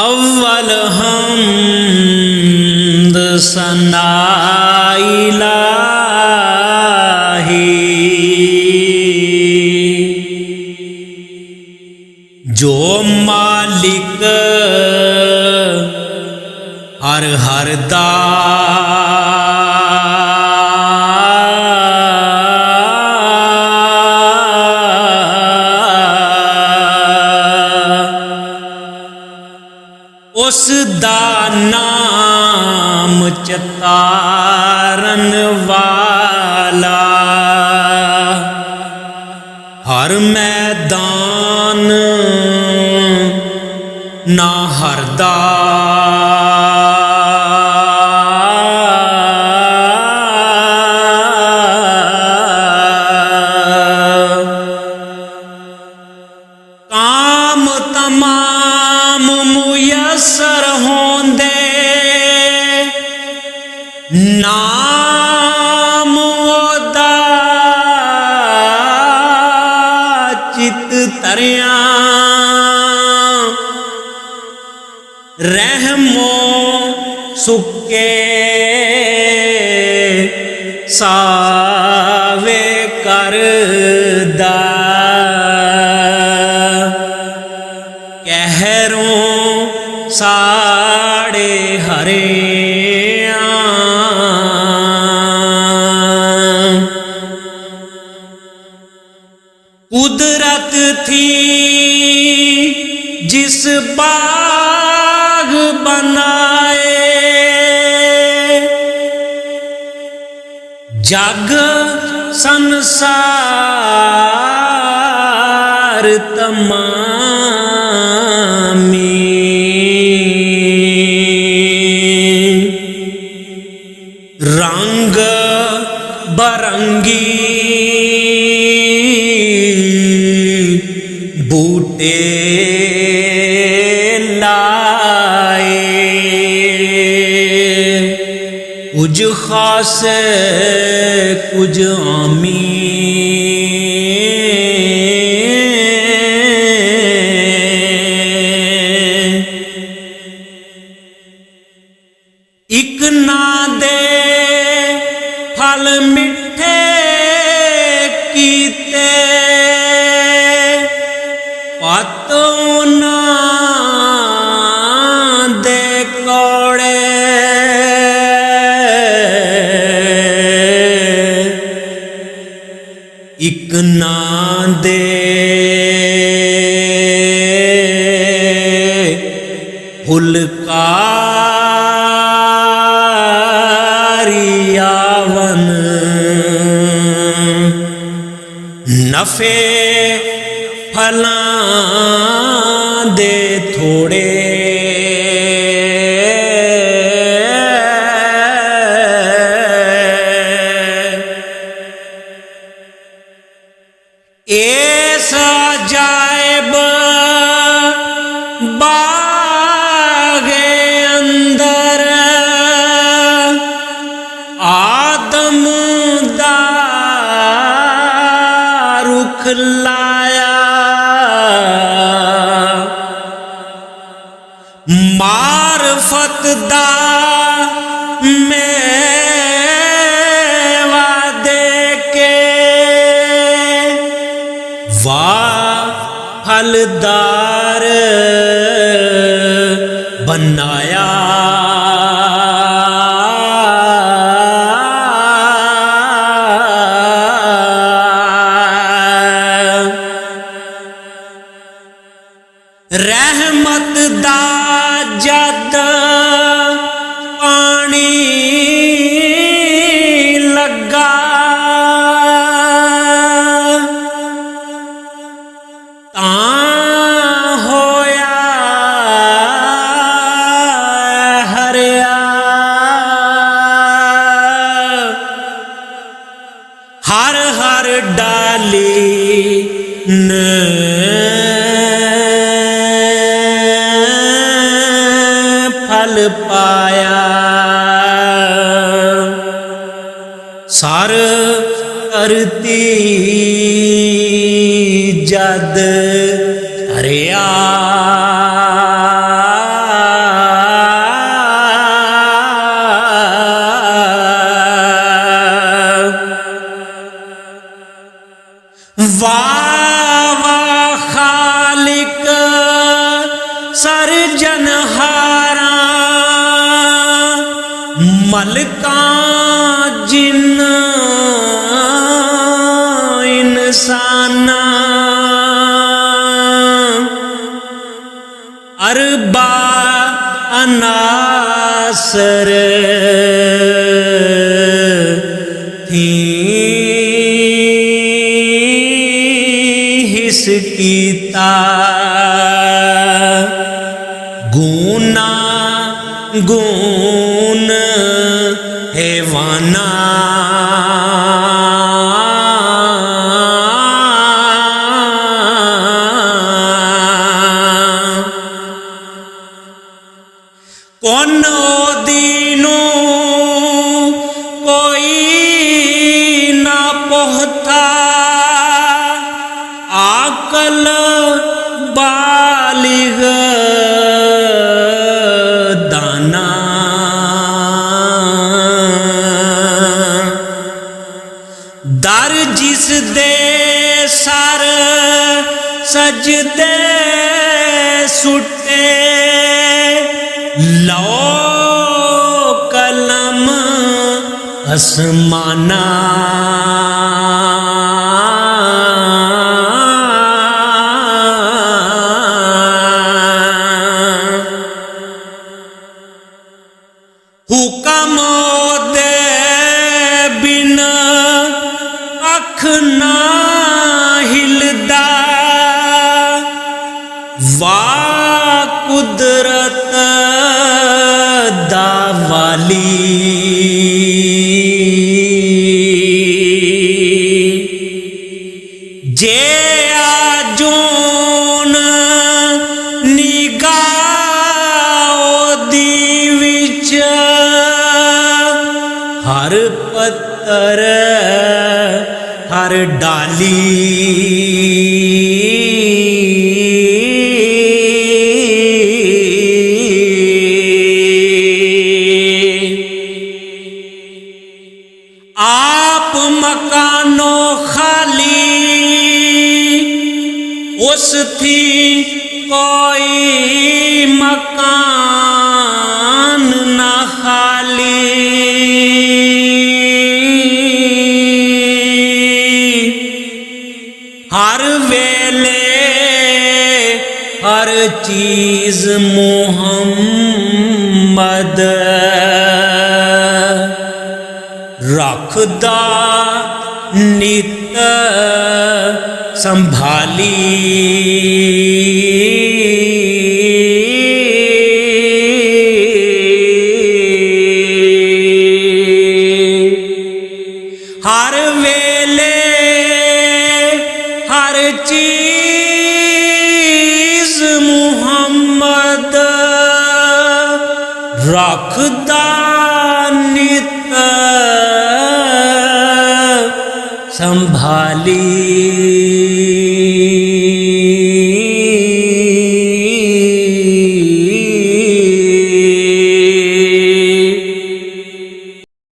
अव्वल हमद सना इलाही जो मालिक हर हर दा उस दा नाम चतारन वाला हर मैदान ना हरदा काम तमाम मुयसर होंदे नाम ओदा चित तरिया रहमो सुके सावे करदा कहरों साड़े हरे कुदरत थी जिस बाग बनाए जग संसार तमामी रंग बरंगी बूटे लाए कुछ खास कुछ आमी इक ना दे फल मिठे कीते पातों ना दे कौड़े इक ना दे फुलकारियावन नफे फलां दे थोड़े ऐसा जायब बागे अंदर आदम दा रुख लाया मारफत दा मेवा दे के वाह फलदार बनाया रहमत दा जद पानी लगा होया हरिया हर हर डाली न पाया। सर करती जद हरिया वाह वाह खालिक सरजनहारा मलका जिन इंसाना अरबा अनासर थी हिस कीता गुना गुन हैवाना कौन दीनू कोई ना पोहता आकल बालिग दाना दर जिस दे सर सजदे सुटे लो कलम आसमाना हुकम दे बिन अख ना हिलदा वाह कुदरत दा वाली जे आजोन निगाह दी विच हर पत्थर हर डाली आप मकानो खाली उस थी कोई मकान ना खाली हर वेले हर चीज मुहम्मद रखदा नित संभाली हर वेले हर चीज मुहम्मद रखदा नित संभाली